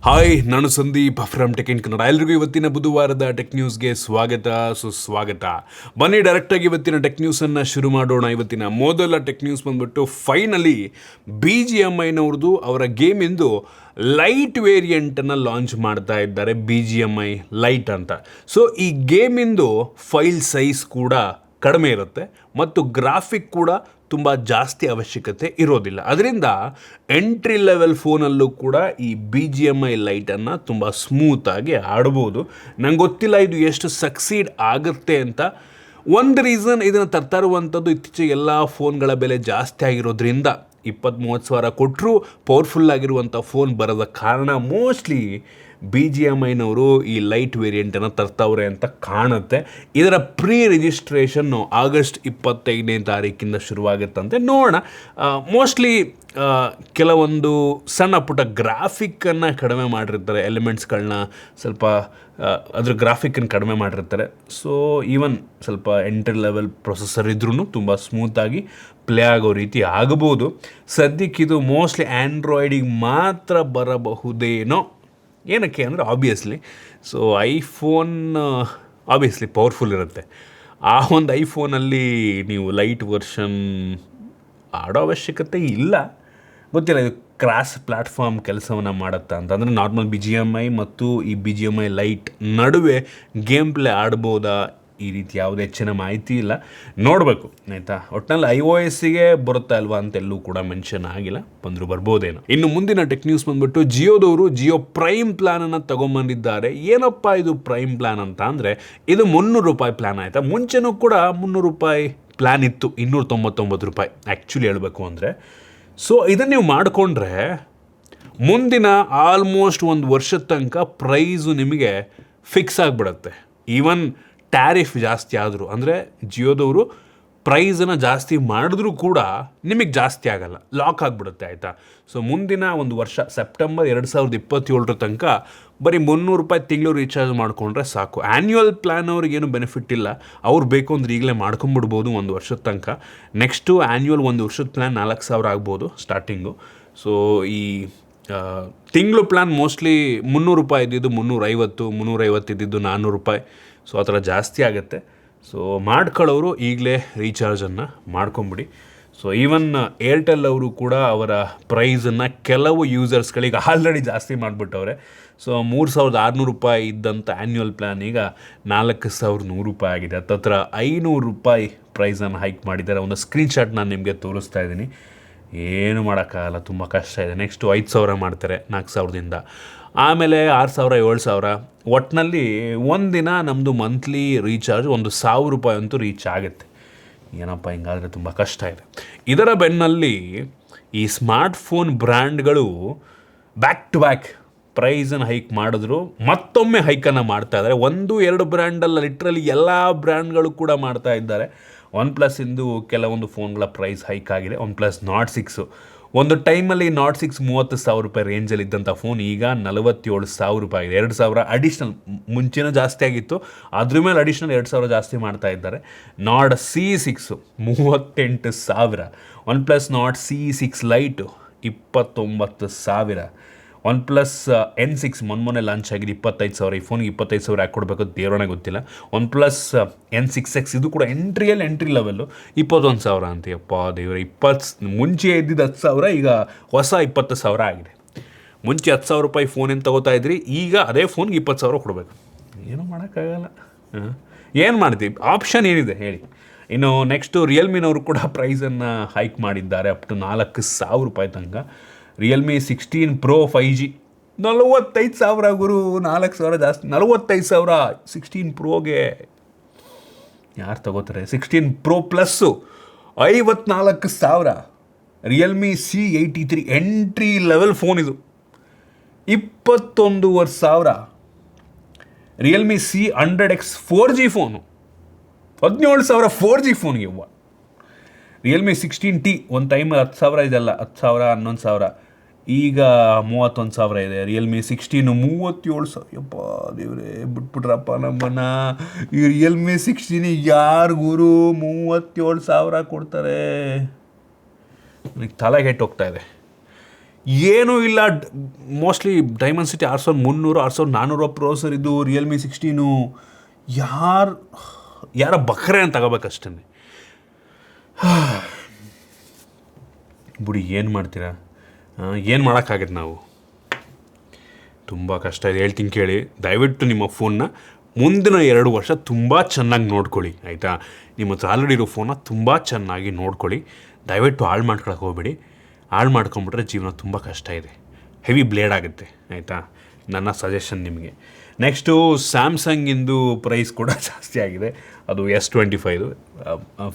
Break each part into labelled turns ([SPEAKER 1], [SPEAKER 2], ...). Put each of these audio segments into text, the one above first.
[SPEAKER 1] Hi, ನಾನು Sandeep from tech in Kannada. ಎಲ್ರಿಗೂ ಇವತ್ತಿನ ಬುಧವಾರದ ಟೆಕ್ ನ್ಯೂಸ್ಗೆ ಸುಸ್ವಾಗತ. ಬನ್ನಿ ಡೈರೆಕ್ಟಾಗಿ ಇವತ್ತಿನ ಟೆಕ್ ನ್ಯೂಸನ್ನು ಶುರು ಮಾಡೋಣ. ಇವತ್ತಿನ ಮೊದಲ ಟೆಕ್ ನ್ಯೂಸ್ ಬಂದ್ಬಿಟ್ಟು ಫೈನಲಿ BGMIನವ್ರದ್ದು ಅವರ ಗೇಮಿಂದು ಲೈಟ್ ವೇರಿಯಂಟನ್ನು ಲಾಂಚ್ ಮಾಡ್ತಾ ಇದ್ದಾರೆ, BGMI ಲೈಟ್ ಅಂತ. ಸೊ ಈ ಗೇಮಿಂದು ಫೈಲ್ ಸೈಜ್ ಕೂಡ ಕಡಿಮೆ ಇರುತ್ತೆ ಮತ್ತು ಗ್ರಾಫಿಕ್ ಕೂಡ ತುಂಬ ಜಾಸ್ತಿ ಅವಶ್ಯಕತೆ ಇರೋದಿಲ್ಲ. ಅದರಿಂದ ಎಂಟ್ರಿ ಲೆವೆಲ್ ಫೋನಲ್ಲೂ ಕೂಡ ಈ BGMI ಲೈಟನ್ನು ತುಂಬ ಸ್ಮೂತಾಗಿ ಆಡ್ಬೋದು. ನಂಗೆ ಗೊತ್ತಿಲ್ಲ ಇದು ಎಷ್ಟು ಸಕ್ಸೀಡ್ ಆಗುತ್ತೆ ಅಂತ. ಒಂದು ರೀಸನ್ ಇದನ್ನು ತರ್ತಾ ಇರುವಂಥದ್ದು, ಇತ್ತೀಚೆಗೆ ಎಲ್ಲ ಫೋನ್ಗಳ ಬೆಲೆ ಜಾಸ್ತಿ ಆಗಿರೋದ್ರಿಂದ 20-30 ಸಾವಿರ ಕೊಟ್ಟರೂ ಪವರ್ಫುಲ್ ಆಗಿರುವಂಥ ಫೋನ್ ಬರೋದ ಕಾರಣ ಮೋಸ್ಟ್ಲಿ BGMIನವರು ಈ ಲೈಟ್ ವೇರಿಯಂಟನ್ನು ತರ್ತಾವ್ರೆ ಅಂತ ಕಾಣುತ್ತೆ. ಇದರ ಪ್ರೀ ರಿಜಿಸ್ಟ್ರೇಷನ್ನು ಆಗಸ್ಟ್ 25ನೇ ತಾರೀಕಿಂದ ಶುರುವಾಗುತ್ತಂತೆ. ನೋಡೋಣ. ಮೋಸ್ಟ್ಲಿ ಕೆಲವೊಂದು ಸಣ್ಣ ಪುಟ್ಟ ಗ್ರಾಫಿಕ್ಕನ್ನು ಕಡಿಮೆ ಮಾಡಿರ್ತಾರೆ, ಎಲಿಮೆಂಟ್ಸ್ಗಳನ್ನ ಸ್ವಲ್ಪ ಅದ್ರ ಗ್ರಾಫಿಕ್ಕನ್ನು ಕಡಿಮೆ ಮಾಡಿರ್ತಾರೆ. ಸೊ ಈವನ್ ಸ್ವಲ್ಪ ಎಂಟ್ರಿ ಲೆವೆಲ್ ಪ್ರೊಸೆಸರ್ ಇದ್ರೂ ತುಂಬ ಸ್ಮೂತಾಗಿ ಪ್ಲೇ ಆಗೋ ರೀತಿ ಆಗಬಹುದು. ಸದ್ಯಕ್ಕಿದು ಮೋಸ್ಟ್ಲಿ ಆ್ಯಂಡ್ರಾಯ್ಡಿಗೆ ಮಾತ್ರ ಬರಬಹುದೇನೋ. ಏನಕ್ಕೆ ಅಂದರೆ ಆಬ್ವಿಯಸ್ಲಿ ಐಫೋನ್ ಆಬ್ವಿಯಸ್ಲಿ ಪವರ್ಫುಲ್ ಇರುತ್ತೆ. ಆ ಒಂದು ಐಫೋನಲ್ಲಿ ನೀವು ಲೈಟ್ ವರ್ಷನ್ ಆಡೋ ಅವಶ್ಯಕತೆ ಇಲ್ಲ. ಗೊತ್ತಿಲ್ಲ ಇದು ಕ್ರಾಸ್ ಪ್ಲ್ಯಾಟ್ಫಾರ್ಮ್ ಕೆಲಸವನ್ನು ಮಾಡುತ್ತಾ ಅಂತ. ಅಂದರೆ ನಾರ್ಮಲ್ BGMI ಮತ್ತು ಈ BGMI ಲೈಟ್ ನಡುವೆ ಗೇಮ್ ಪ್ಲೇ ಆಡ್ಬೋದಾ, ಈ ರೀತಿ ಯಾವುದೇ ಹೆಚ್ಚಿನ ಮಾಹಿತಿ ಇಲ್ಲ, ನೋಡಬೇಕು ಆಯಿತಾ. ಒಟ್ಟಿನಲ್ಲಿ iOSಗೆ ಬರುತ್ತಾ ಅಲ್ವಾ ಅಂತೆಲ್ಲೂ ಕೂಡ ಮೆನ್ಷನ್ ಆಗಿಲ್ಲ, ಬಂದರೂ ಬರ್ಬೋದೇನೋ. ಇನ್ನು ಮುಂದಿನ ಟೆಕ್ ನ್ಯೂಸ್ ಬಂದುಬಿಟ್ಟು ಜಿಯೋದವರು ಜಿಯೋ ಪ್ರೈಮ್ ಪ್ಲ್ಯಾನನ್ನು ತೊಗೊಂಬಂದಿದ್ದಾರೆ. ಏನಪ್ಪ ಇದು ಪ್ರೈಮ್ ಪ್ಲ್ಯಾನ್ ಅಂತ ಅಂದರೆ, ಇದು ₹300 ಪ್ಲ್ಯಾನ್ ಆಯಿತಾ. ಮುಂಚೆನೂ ಕೂಡ ₹300 ಪ್ಲ್ಯಾನ್ ಇತ್ತು, ₹299 ಆ್ಯಕ್ಚುಲಿ ಹೇಳಬೇಕು ಅಂದರೆ. ಸೊ ಇದನ್ನು ನೀವು ಮಾಡಿಕೊಂಡ್ರೆ ಮುಂದಿನ ಆಲ್ಮೋಸ್ಟ್ 1 ವರ್ಷದ ತನಕ ಪ್ರೈಸು ನಿಮಗೆ ಫಿಕ್ಸ್ ಆಗಿಬಿಡುತ್ತೆ. ಈವನ್ ಟ್ಯಾರಿಫ್ ಜಾಸ್ತಿ ಆದರೂ, ಅಂದರೆ ಜಿಯೋದವರು ಪ್ರೈಸನ್ನು ಜಾಸ್ತಿ ಮಾಡಿದ್ರೂ ಕೂಡ ನಿಮಗೆ ಜಾಸ್ತಿ ಆಗಲ್ಲ, ಲಾಕ್ ಆಗಿಬಿಡುತ್ತೆ ಆಯಿತಾ. ಸೊ ಮುಂದಿನ 1 ವರ್ಷ ಸೆಪ್ಟೆಂಬರ್ 2027 ತನಕ ಬರೀ ₹300 ತಿಂಗಳು ರೀಚಾರ್ಜ್ ಮಾಡಿಕೊಂಡ್ರೆ ಸಾಕು. ಆ್ಯನ್ಯುವಲ್ ಪ್ಲ್ಯಾನ್ ಅವ್ರಿಗೇನು ಬೆನಿಫಿಟ್ ಇಲ್ಲ, ಅವ್ರು ಬೇಕು ಅಂದ್ರೆ ಈಗಲೇ ಮಾಡ್ಕೊಂಬಿಡ್ಬೋದು 1 ವರ್ಷದ ತನಕ. ನೆಕ್ಸ್ಟು ಆ್ಯನ್ಯುವಲ್ 1 ವರ್ಷದ ಪ್ಲ್ಯಾನ್ $4,000 ಆಗ್ಬೋದು ಸ್ಟಾರ್ಟಿಂಗು. ಸೊ ಈ ತಿಂಗಳು ಪ್ಲ್ಯಾನ್ ಮೋಸ್ಟ್ಲಿ ₹300 ಇದ್ದಿದ್ದು $350, $350 ಇದ್ದಿದ್ದು $400. ಸೊ ಆ ಥರ ಜಾಸ್ತಿ ಆಗುತ್ತೆ. ಸೊ ಮಾಡ್ಕೊಳ್ಳೋರು ಈಗಲೇ ರೀಚಾರ್ಜನ್ನು ಮಾಡ್ಕೊಂಬಿಡಿ. ಸೊ ಈವನ್ ಏರ್ಟೆಲ್ ಅವರು ಕೂಡ ಅವರ ಪ್ರೈಸನ್ನು ಕೆಲವು ಯೂಸರ್ಸ್ಗಳಿಗೆ ಆಲ್ರೆಡಿ ಜಾಸ್ತಿ ಮಾಡಿಬಿಟ್ಟವ್ರೆ. ಸೊ ₹3,600 ಇದ್ದಂಥ ಆ್ಯನ್ಯುವಲ್ ಪ್ಲ್ಯಾನ್ ಈಗ ₹4,100 ಆಗಿದೆ. ಹತ್ತತ್ರ ₹500 ಪ್ರೈಸನ್ನು ಹೈಕ್ ಮಾಡಿದ್ದಾರೆ. ಒಂದು ಸ್ಕ್ರೀನ್ಶಾಟ್ ನಾನು ನಿಮಗೆ ತೋರಿಸ್ತಾ ಇದ್ದೀನಿ. ಏನು ಮಾಡೋಕ್ಕಾಗಲ್ಲ, ತುಂಬ ಕಷ್ಟ ಇದೆ. ನೆಕ್ಸ್ಟು 5,000 ಮಾಡ್ತಾರೆ 4,000ದಿಂದ, ಆಮೇಲೆ 6,000, 7,000. ಒಟ್ಟಿನಲ್ಲಿ ಒಂದಿನ ನಮ್ಮದು ಮಂತ್ಲಿ ರೀಚಾರ್ಜ್ ₹1,000 ಅಂತೂ ರೀಚ್ ಆಗುತ್ತೆ. ಏನಪ್ಪ ಹಿಂಗಾದರೆ ತುಂಬ ಕಷ್ಟ ಇದೆ. ಇದರ ಬೆನ್ನಲ್ಲಿ ಈ ಸ್ಮಾರ್ಟ್ಫೋನ್ ಬ್ರ್ಯಾಂಡ್ಗಳು ಬ್ಯಾಕ್ ಟು ಬ್ಯಾಕ್ ಪ್ರೈಸನ್ನು ಹೈಕ್ ಮಾಡಿದ್ರು, ಮತ್ತೊಮ್ಮೆ ಹೈಕನ್ನು ಮಾಡ್ತಾ ಇದ್ದಾರೆ. 1-2 ಬ್ರ್ಯಾಂಡಲ್ಲ, ಲಿಟ್ರಲಿ ಎಲ್ಲ ಬ್ರ್ಯಾಂಡ್ಗಳು ಕೂಡ ಮಾಡ್ತಾ ಇದ್ದಾರೆ. OnePlus ಇಂದು ಕೆಲವೊಂದು ಫೋನ್ಗಳ ಪ್ರೈಸ್ ಹೈಕ್ ಆಗಿದೆ. OnePlus Nord 6 ಒಂದು ಟೈಮಲ್ಲಿ Nord 6 ₹30,000 ರೇಂಜಲ್ಲಿ ಇದ್ದಂಥ ಫೋನ್ ಈಗ ₹47,000 ಆಗಿದೆ. 2,000 ಅಡಿಷ್ನಲ್. ಮುಂಚೆನೂ ಜಾಸ್ತಿ ಆಗಿತ್ತು, ಅದ್ರ ಮೇಲೆ ಅಡಿಷ್ನಲ್ 2,000 ಜಾಸ್ತಿ ಮಾಡ್ತಾ ಇದ್ದಾರೆ. Nord C6 38,000, OnePlus Nord C6 light 29,000, OnePlus N6 ಮೊನ್ನೆ ಲಾಂಚ್ ಆಗಿದೆ 25,000. ಈ ಫೋನ್ಗೆ 25,000 ಯಾಕೆ ಕೊಡಬೇಕು ದೇವರೇ ಗೊತ್ತಿಲ್ಲ. OnePlus N6X ಇದು ಕೂಡ ಎಂಟ್ರಿ ಲೆವೆಲ್ಲು 21,000 ಅಂತೀಯಪ್ಪ ದೇವರೇ. ಮುಂಚೆ ಇದ್ದಿದ್ದು 10,000, ಈಗ ಹೊಸ 20,000 ಆಗಿದೆ. ಮುಂಚೆ ₹10,000 ಫೋನ್ ಏನು ತೊಗೋತಾ ಇದ್ರಿ, ಈಗ ಅದೇ ಫೋನ್ಗೆ 20,000 ಕೊಡಬೇಕು. ಏನೂ ಮಾಡೋಕ್ಕಾಗಲ್ಲ. ಏನು ಮಾಡ್ತೀವಿ, ಆಪ್ಷನ್ ಏನಿದೆ ಹೇಳಿ. ಇನ್ನು ನೆಕ್ಸ್ಟು ರಿಯಲ್ಮಿನವರು ಕೂಡ ಪ್ರೈಸನ್ನು ಹೈಕ್ ಮಾಡಿದ್ದಾರೆ ಅಪ್ ಟು ₹4,000 ತನಕ. ರಿಯಲ್ಮಿ 16 Pro 5G 45,000 ಗುರು, 4,000 ಜಾಸ್ತಿ. 45,000 16 Proಗೆ ಯಾರು ತಗೋತಾರೆ? 16 Pro plus 54,000. Realme C83 entry level phone ಇದು 21,500. Realme C100X 4G phone 17,000 4G ಫೋನ್ಗೆ. ರಿಯಲ್ಮಿ 16T ಒಂದು ಟೈಮ್ 10,000 ಇದೆಲ್ಲ, 10,000 11,000, ಈಗ 31,000 ಇದೆ. ರಿಯಲ್ಮಿ 16 37,000. ಯಪ್ಪ ದೇವರೇ, ಬಿಟ್ಬಿಟ್ರಪ್ಪ ನಮ್ಮನ್ನು. ಈ ರಿಯಲ್ಮಿ 16 ಯಾರು ಗುರು 37,000 ಕೊಡ್ತಾರೆ? ನನಗೆ ತಲೆಗೆ ಹೋಗ್ತಾ ಇದೆ. ಏನೂ ಇಲ್ಲ. ಮೋಸ್ಟ್ಲಿ ಡೈಮಂಡ್ ಸಿಟಿ 6300 6400 ಪ್ರೋಸರ್ ಇದು ರಿಯಲ್ಮಿ 16 ಯಾರ ಬಕ್ರೆ ಅಂತ ತಗೋಬೇಕಷ್ಟೇ. ಬಿಡಿ, ಏನು ಮಾಡ್ತೀರಾ, ಏನು ಮಾಡೋಕ್ಕಾಗತ್ತೆ. ನಾವು ತುಂಬ ಕಷ್ಟ ಇದೆ, ಹೇಳ್ತೀನಿ ಕೇಳಿ. ದಯವಿಟ್ಟು ನಿಮ್ಮ ಫೋನ್ನ ಮುಂದಿನ 2 ವರ್ಷ ತುಂಬ ಚೆನ್ನಾಗಿ ನೋಡ್ಕೊಳ್ಳಿ, ಆಯಿತಾ. ನಿಮ್ಮ ಹತ್ರ ಆಲ್ರೆಡಿ ಇರೋ ಫೋನ್ನ ತುಂಬ ಚೆನ್ನಾಗಿ ನೋಡ್ಕೊಳ್ಳಿ. ದಯವಿಟ್ಟು ಹಾಳು ಮಾಡ್ಕೊಳಕ್ಕೆ ಹೋಗ್ಬೇಡಿ. ಹಾಳು ಮಾಡ್ಕೊಂಬಿಟ್ರೆ ಜೀವನ ತುಂಬ ಕಷ್ಟ ಇದೆ, ಹೆವಿ ಬ್ಲೇಡ್ ಆಗುತ್ತೆ, ಆಯಿತಾ. ನನ್ನ ಸಜೆಷನ್ ನಿಮಗೆ. ನೆಕ್ಸ್ಟು ಸ್ಯಾಮ್ಸಂಗಿಂದು ಪ್ರೈಸ್ ಕೂಡ ಜಾಸ್ತಿ ಆಗಿದೆ. ಅದು S25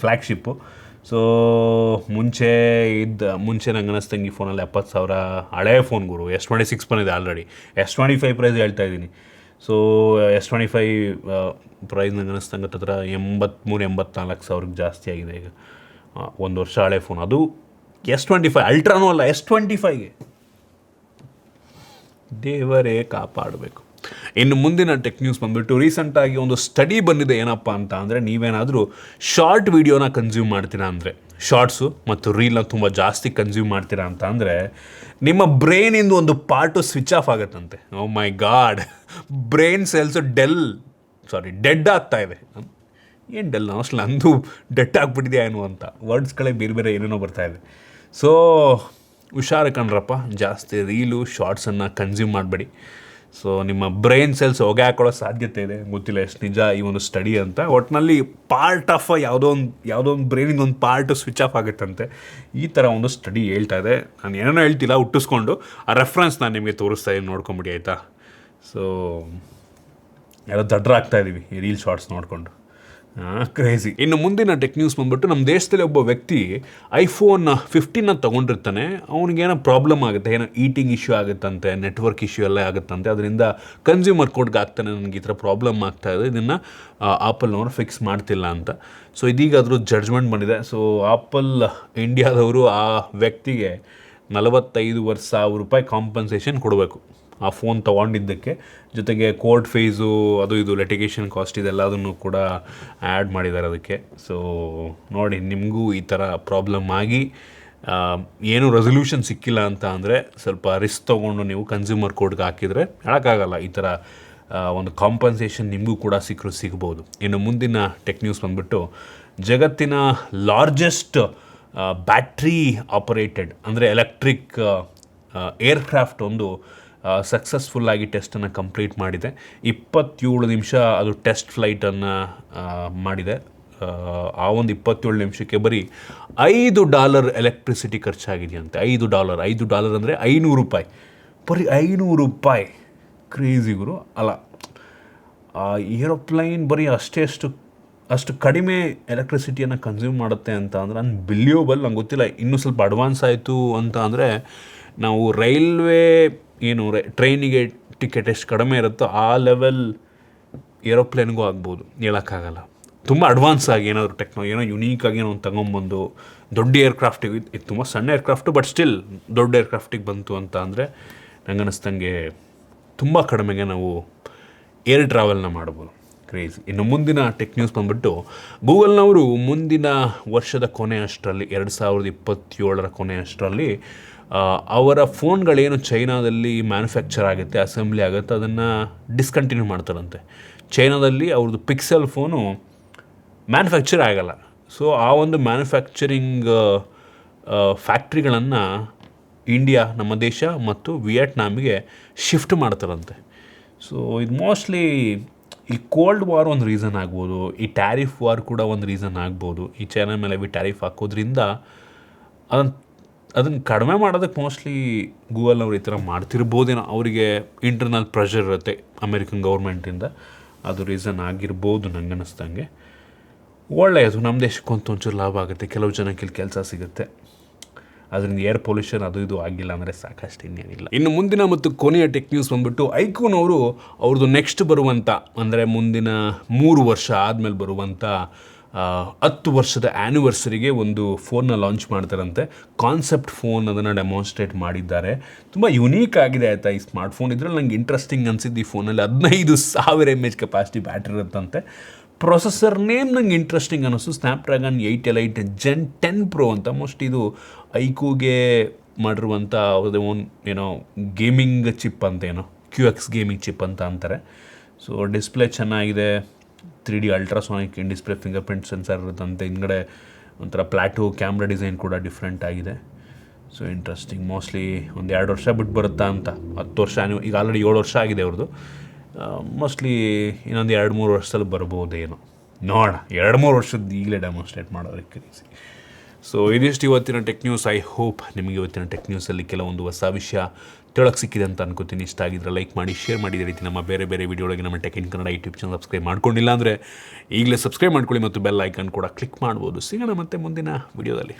[SPEAKER 1] ಫ್ಲ್ಯಾಗ್ಶಿಪ್ಪು. ಸೊ ಮುಂಚೆ ನಂಗೆ ಅನ್ನಿಸ್ತಂಗೆ ಈ ಫೋನಲ್ಲಿ 70,000 ಹಳೇ ಫೋನ್ ಗುರು. S26 ಬಂದಿದೆ ಆಲ್ರೆಡಿ. S25 ಪ್ರೈಸ್ ಹೇಳ್ತಾ ಇದ್ದೀನಿ. ಸೊ S25 ಪ್ರೈಸ್ ನಂಗೆ ಅನ್ನಿಸ್ತಂಗೆ ಹತ್ರ 83,000-84,000 ಜಾಸ್ತಿ ಆಗಿದೆ ಈಗ. 1 ವರ್ಷ ಹಳೆ ಫೋನ್. ಅದು S25 ಅಲ್ಟ್ರಾನೂ ಅಲ್ಲ, S25ಗೆ ದೇವರೇ ಕಾಪಾಡಬೇಕು. ಇನ್ನು ಮುಂದಿನ ಟೆಕ್ ನ್ಯೂಸ್ ಬಂದುಬಿಟ್ಟು ರೀಸೆಂಟಾಗಿ ಒಂದು ಸ್ಟಡಿ ಬಂದಿದೆ. ಏನಪ್ಪ ಅಂತ ಅಂದರೆ, ನೀವೇನಾದರೂ ಶಾರ್ಟ್ ವೀಡಿಯೋನ ಕನ್ಸ್ಯೂಮ್ ಮಾಡ್ತೀರಾ ಅಂದರೆ, ಶಾರ್ಟ್ಸು ಮತ್ತು ರೀಲ್ನ ತುಂಬ ಜಾಸ್ತಿ ಕನ್ಸ್ಯೂಮ್ ಮಾಡ್ತೀರಾ ಅಂತ ಅಂದರೆ, ನಿಮ್ಮ ಬ್ರೈನಿಂದು ಒಂದು ಪಾರ್ಟು ಸ್ವಿಚ್ ಆಫ್ ಆಗುತ್ತಂತೆ. ಓ ಮೈ ಗಾಡ್, ಬ್ರೈನ್ ಸೆಲ್ಸು ಡೆಡ್ ಆಗ್ತಾ ಇದೆ. ಏನು ಡೆಲ್, ಅಷ್ಟಲ್ಲ ಅಂದು ಡೆಡ್ ಆಗಿಬಿಟ್ಟಿದೆ ಏನು ಅಂತ ವರ್ಡ್ಸ್ಗಳೇ ಬೇರೆ ಏನೇನೋ ಬರ್ತಾಯಿದೆ. ಸೊ ಹುಷಾರು ಕಣ್ರಪ್ಪ, ಜಾಸ್ತಿ ರೀಲು ಶಾರ್ಟ್ಸನ್ನು ಕನ್ಸ್ಯೂಮ್ ಮಾಡಬೇಡಿ. ಸೊ ನಿಮ್ಮ ಬ್ರೈನ್ ಸೆಲ್ಸ್ ಹೊಗೆ ಹಾಕೊಳ್ಳೋ ಸಾಧ್ಯತೆ ಇದೆ. ಗೊತ್ತಿಲ್ಲ ಎಷ್ಟು ನಿಜ ಈ ಒಂದು ಸ್ಟಡಿ ಅಂತ. ಒಟ್ಟಿನಲ್ಲಿ ಪಾರ್ಟ್ ಆಫ್ ಯಾವುದೋ ಒಂದು ಬ್ರೈನಿಂದ ಒಂದು ಪಾರ್ಟ್ ಸ್ವಿಚ್ ಆಫ್ ಆಗುತ್ತಂತೆ. ಈ ಥರ ಒಂದು ಸ್ಟಡಿ ಹೇಳ್ತಾ ಇದೆ. ನಾನು ಏನೇನೋ ಹೇಳ್ತಿಲ್ಲ, ಹುಟ್ಟಿಸ್ಕೊಂಡು ಆ ರೆಫರೆನ್ಸ್ ನಾನು ನಿಮಗೆ ತೋರಿಸ್ತಾ ಇದ್ದೀನಿ, ನೋಡ್ಕೊಂಬಿಡಿ, ಆಯಿತಾ. ಸೊ ಯಾರೋ ದಡ್ರಾಗ್ತಾ ಇದ್ದೀವಿ ಈ ರೀಲ್ ಶಾರ್ಟ್ಸ್ ನೋಡಿಕೊಂಡು. ಕ್ರೇಜಿ. ಇನ್ನು ಮುಂದಿನ ಟೆಕ್ ನ್ಯೂಸ್ ಬಂದ್ಬಿಟ್ಟು, ನಮ್ಮ ದೇಶದಲ್ಲಿ ಒಬ್ಬ ವ್ಯಕ್ತಿ iPhone 15 ತೊಗೊಂಡಿರ್ತಾನೆ. ಅವ್ನಿಗೇನೋ ಪ್ರಾಬ್ಲಮ್ ಆಗುತ್ತೆ, ಏನೋ ಈಟಿಂಗ್ ಇಶ್ಯೂ ಆಗುತ್ತಂತೆ, ನೆಟ್ವರ್ಕ್ ಇಶ್ಯೂ ಎಲ್ಲ ಆಗುತ್ತಂತೆ. ಅದರಿಂದ ಕನ್ಸ್ಯೂಮರ್ ಕೋರ್ಟ್ಗೆ ಆಗ್ತಾನೆ, ನನಗೆ ಈ ಥರ ಪ್ರಾಬ್ಲಮ್ ಆಗ್ತಾ ಇದೆ, ಇದನ್ನು ಆಪಲ್ನವರು ಫಿಕ್ಸ್ ಮಾಡ್ತಿಲ್ಲ ಅಂತ. ಸೊ ಇದೀಗ ಅದ್ರ ಜಡ್ಜ್ಮೆಂಟ್ ಬಂದಿದೆ. ಸೊ ಆಪಲ್ ಇಂಡಿಯಾದವರು ಆ ವ್ಯಕ್ತಿಗೆ 45,000 ರೂಪಾಯಿ ಕಾಂಪನ್ಸೇಷನ್ ಕೊಡಬೇಕು ಆ ಫೋನ್ ತೊಗೊಂಡಿದ್ದಕ್ಕೆ. ಜೊತೆಗೆ ಕೋರ್ಟ್ ಫೀಸು, ಅದು ಇದು ಲಿಟಿಗೇಷನ್ ಕಾಸ್ಟ್ ಇದೆಲ್ಲದನ್ನು ಕೂಡ ಆ್ಯಡ್ ಮಾಡಿದ್ದಾರೆ ಅದಕ್ಕೆ. ಸೊ ನೋಡಿ, ನಿಮಗೂ ಈ ಥರ ಪ್ರಾಬ್ಲಮ್ ಆಗಿ ಏನು ರೆಸೊಲ್ಯೂಷನ್ ಸಿಕ್ಕಿಲ್ಲ ಅಂತ ಅಂದರೆ, ಸ್ವಲ್ಪ ರಿಸ್ಕ್ ತೊಗೊಂಡು ನೀವು ಕನ್ಸ್ಯೂಮರ್ ಕೋರ್ಟ್ಗೆ ಹಾಕಿದರೆ ಹೇಳೋಕ್ಕಾಗಲ್ಲ, ಈ ಥರ ಒಂದು ಕಾಂಪನ್ಸೇಷನ್ ನಿಮಗೂ ಕೂಡ ಸಿಗ್ಬೋದು. ಇನ್ನು ಮುಂದಿನ ಟೆಕ್ ನ್ಯೂಸ್ ಬಂದುಬಿಟ್ಟು, ಜಗತ್ತಿನ ಲಾರ್ಜೆಸ್ಟ್ ಬ್ಯಾಟ್ರಿ ಆಪರೇಟೆಡ್ ಅಂದರೆ ಎಲೆಕ್ಟ್ರಿಕ್ ಏರ್ಕ್ರಾಫ್ಟ್ ಒಂದು ಸಕ್ಸಸ್ಫುಲ್ಲಾಗಿ ಟೆಸ್ಟನ್ನು ಕಂಪ್ಲೀಟ್ ಮಾಡಿದೆ. 27 ನಿಮಿಷ ಅದು ಟೆಸ್ಟ್ ಫ್ಲೈಟನ್ನು ಮಾಡಿದೆ. ಆ ಒಂದು 27 ನಿಮಿಷಕ್ಕೆ ಬರೀ $5 ಎಲೆಕ್ಟ್ರಿಸಿಟಿ ಖರ್ಚಾಗಿದೆಯಂತೆ. $5 ಅಂದರೆ 500 ರೂಪಾಯಿ, ಬರೀ 500 ರೂಪಾಯಿ. ಕ್ರೇಜಿ ಗುರು. ಅಲ್ಲ, ಏರೋಪ್ಲೈನ್ ಬರೀ ಅಷ್ಟು ಕಡಿಮೆ ಎಲೆಕ್ಟ್ರಿಸಿಟಿಯನ್ನು ಕನ್ಸ್ಯೂಮ್ ಮಾಡುತ್ತೆ ಅಂತ ಅಂದರೆ ಅನ್ಬಿಲಿಯಬಲ್. ನಂಗೆ ಗೊತ್ತಿಲ್ಲ, ಇನ್ನೂ ಸ್ವಲ್ಪ ಅಡ್ವಾನ್ಸ್ ಆಯಿತು ಅಂತ ಅಂದರೆ ನಾವು ರೈಲ್ವೆ ಟ್ರೈನಿಗೆ ಟಿಕೆಟ್ ಎಷ್ಟು ಕಡಿಮೆ ಇರುತ್ತೋ ಆ ಲೆವೆಲ್ ಏರೋಪ್ಲೇನ್ಗೂ ಆಗ್ಬೋದು, ಹೇಳೋಕ್ಕಾಗಲ್ಲ. ತುಂಬ ಅಡ್ವಾನ್ಸ್ ಆಗಿ ಏನಾದರೂ ಏನೋ ಯುನೀಕಾಗಿ ಏನೋ ಒಂದು ತಗೊಂಬಂದು ದೊಡ್ಡ ಏರ್ಕ್ರಾಫ್ಟಿಗೆ, ಇದು ತುಂಬ ಸಣ್ಣ ಏರ್ಕ್ರಾಫ್ಟು ಬಟ್ ಸ್ಟಿಲ್ ದೊಡ್ಡ ಏರ್ಕ್ರಾಫ್ಟಿಗೆ ಬಂತು ಅಂತ ಅಂದರೆ ನಂಗೆ ಅನ್ನಿಸ್ತಂಗೆ ತುಂಬ ಕಡಿಮೆಗೆ ನಾವು ಏರ್ ಟ್ರಾವೆಲ್ನ ಮಾಡ್ಬೋದು. ಕ್ರೇಜಿ. ಇನ್ನು ಮುಂದಿನ ಟೆಕ್ ನ್ಯೂಸ್ ಬಂದುಬಿಟ್ಟು, ಗೂಗಲ್ನವರು ಮುಂದಿನ ವರ್ಷದ ಕೊನೆ ಅಷ್ಟರಲ್ಲಿ, 2027 ಕೊನೆ ಅಷ್ಟರಲ್ಲಿ ಅವರ ಫೋನ್ಗಳೇನು ಚೈನಾದಲ್ಲಿ ಮ್ಯಾನುಫ್ಯಾಕ್ಚರ್ ಆಗುತ್ತೆ, ಅಸೆಂಬ್ಲಿ ಆಗುತ್ತೆ, ಅದನ್ನು ಡಿಸ್ಕಂಟಿನ್ಯೂ ಮಾಡ್ತಾರಂತೆ. ಚೈನಾದಲ್ಲಿ ಅವ್ರದ್ದು ಪಿಕ್ಸೆಲ್ ಫೋನು ಮ್ಯಾನುಫ್ಯಾಕ್ಚರ್ ಆಗಲ್ಲ. ಸೊ ಆ ಒಂದು ಮ್ಯಾನುಫ್ಯಾಕ್ಚರಿಂಗ್ ಫ್ಯಾಕ್ಟ್ರಿಗಳನ್ನು ಇಂಡಿಯಾ, ನಮ್ಮ ದೇಶ ಮತ್ತು ವಿಯೆಟ್ನಾಮಿಗೆ ಶಿಫ್ಟ್ ಮಾಡ್ತಾರಂತೆ. ಸೊ ಇದು ಮೋಸ್ಟ್ಲಿ ಈ ಕೋಲ್ಡ್ ವಾರ್ ಒಂದು ರೀಸನ್ ಆಗ್ಬೋದು, ಈ ಟ್ಯಾರಿಫ್ ವಾರ್ ಕೂಡ ಒಂದು ರೀಸನ್ ಆಗ್ಬೋದು. ಈ ಚೈನಾ ಮೇಲೆ ಟ್ಯಾರಿಫ್ ಹಾಕೋದ್ರಿಂದ ಅದನ್ನು ಕಡಿಮೆ ಮಾಡೋದಕ್ಕೆ ಮೋಸ್ಟ್ಲಿ ಗೂಗಲ್ನವ್ರು ಈ ಥರ ಮಾಡ್ತಿರ್ಬೋದೇನೋ. ಅವರಿಗೆ ಇಂಟರ್ನಲ್ ಪ್ರೆಷರ್ ಇರುತ್ತೆ ಅಮೇರಿಕನ್ ಗೌರ್ಮೆಂಟಿಂದ, ಅದು ರೀಸನ್ ಆಗಿರ್ಬೋದು ನಂಗೆ ಅನ್ನಿಸ್ದಂಗೆ. ಒಳ್ಳೆಯದು, ನಮ್ಮ ದೇಶಕ್ಕಂತೂ ಒಂಚೂರು ಲಾಭ ಆಗುತ್ತೆ, ಕೆಲವು ಜನಕ್ಕೆ ಇಲ್ಲಿ ಕೆಲಸ ಸಿಗುತ್ತೆ, ಅದರಿಂದ ಏರ್ ಪೊಲ್ಯೂಷನ್ ಅದು ಇದು ಆಗಿಲ್ಲ ಅಂದರೆ ಸಾಕಷ್ಟು, ಇನ್ನೇನಿಲ್ಲ. ಇನ್ನು ಮುಂದಿನ ಮತ್ತು ಕೊನೆಯ ಟೆಕ್ ನ್ಯೂಸ್ ಬಂದುಬಿಟ್ಟು, ಐಕೂನವರು ಅವ್ರದ್ದು ನೆಕ್ಸ್ಟ್ ಬರುವಂಥ, ಅಂದರೆ ಮುಂದಿನ 3 ವರ್ಷ ಆದಮೇಲೆ ಬರುವಂಥ 10 ವರ್ಷದ ಆ್ಯನಿವರ್ಸರಿಗೆ ಒಂದು ಫೋನ್ನ ಲಾಂಚ್ ಮಾಡ್ತಾರಂತೆ. ಕಾನ್ಸೆಪ್ಟ್ ಫೋನ್ ಅದನ್ನು ಡೆಮಾನ್ಸ್ಟ್ರೇಟ್ ಮಾಡಿದ್ದಾರೆ. ತುಂಬ ಯುನೀಕ್ ಆಗಿದೆ ಆಯಿತಾ ಈ ಸ್ಮಾರ್ಟ್ಫೋನ್. ಇದರಲ್ಲಿ ನಂಗೆ ಇಂಟ್ರೆಸ್ಟಿಂಗ್ ಅನಿಸಿದ್ದು, ಈ ಫೋನಲ್ಲಿ 15,000 mAh ಕೆಪಾಸಿಟಿ ಬ್ಯಾಟ್ರಿ ಇರುತ್ತಂತೆ. ಪ್ರೊಸೆಸರ್ ನೇಮ್ ನಂಗೆ ಇಂಟ್ರೆಸ್ಟಿಂಗ್ ಅನ್ನಿಸ್ತು, ಸ್ನ್ಯಾಪ್ಡ್ರ್ಯಾಗನ್ 8 Elite Gen 10 Pro ಅಂತ. ಮೋಸ್ಟ್ ಇದು ಐಕೂಗೆ ಮಾಡಿರುವಂಥ ಅವ್ರದ್ದು ಓನ್ ಏನೋ ಗೇಮಿಂಗ್ ಚಿಪ್ ಅಂತ ಏನೋ QX ಗೇಮಿಂಗ್ ಚಿಪ್ ಅಂತ ಅಂತಾರೆ. ಸೊ ಡಿಸ್ಪ್ಲೇ ಚೆನ್ನಾಗಿದೆ, 3D ultrasonic in display fingerprint sensor ಇರುತ್ತಂತೆ. ಹಿಂದ್ಗಡೆ ಒಂಥರ ಪ್ಲಾಟೋ ಕ್ಯಾಮ್ರಾ ಡಿಸೈನ್ ಕೂಡ ಡಿಫ್ರೆಂಟ್ ಆಗಿದೆ. So interesting. ಮೋಸ್ಟ್ಲಿ ಒಂದು 2 ವರ್ಷ ಬಿಟ್ಟು ಬರುತ್ತಾ ಅಂತ. 10 ವರ್ಷ ಈಗ ಆಲ್ರೆಡಿ 7 ವರ್ಷ ಆಗಿದೆ ಅವ್ರದ್ದು. ಮೋಸ್ಟ್ಲಿ ಇನ್ನೊಂದು 2-3 ವರ್ಷದಲ್ಲಿ ಬರ್ಬೋದೇನೋ, ನೋಡೋಣ. 2-3 ವರ್ಷದ ಈಗಲೇ ಡೆಮಾನ್ಸ್ಟ್ರೇಟ್ ಮಾಡೋದಕ್ಕೆ. ಸೊ ಇದಿಷ್ಟು ಇವತ್ತಿನ ಟೆಕ್ ನ್ಯೂಸ್. ಐ ಹೋಪ್ ನಿಮಗೆ ಇವತ್ತಿನ ಟೆಕ್ ನ್ಯೂಸಲ್ಲಿ ಕೆಲವೊಂದು ಹೊಸ ವಿಷಯ ತಿಳಕ್ಕೆ ಸಿಕ್ಕಿದೆ ಅಂತ ಅನ್ಕೋತೀನಿ. ಇಷ್ಟ ಆಗಿದ್ರೆ ಲೈಕ್ ಮಾಡಿ, ಶೇರ್ ಮಾಡಿ. ಇದೇ ರೀತಿ ನಮ್ಮ ಬೇರೆ ಬೇರೆ ವಿಡಿಯೋಗಳಿಗೆ ನಮ್ಮ tech in Kannada YouTube channel subscribe ಮಾಡ್ಕೊಂಡಿಲ್ಲ ಅಂದರೆ ಈಗಲೇ ಸಬ್ಸ್ಕ್ರೈಬ್ ಮಾಡ್ಕೊಳ್ಳಿ ಮತ್ತು ಬೆಲ್ ಐಕನ್ ಕೂಡ ಕ್ಲಿಕ್ ಮಾಡ್ಬೋದು. ಸಿಗೋಣ ಮತ್ತೆ ಮುಂದಿನ ವಿಡಿಯೋದಲ್ಲಿ.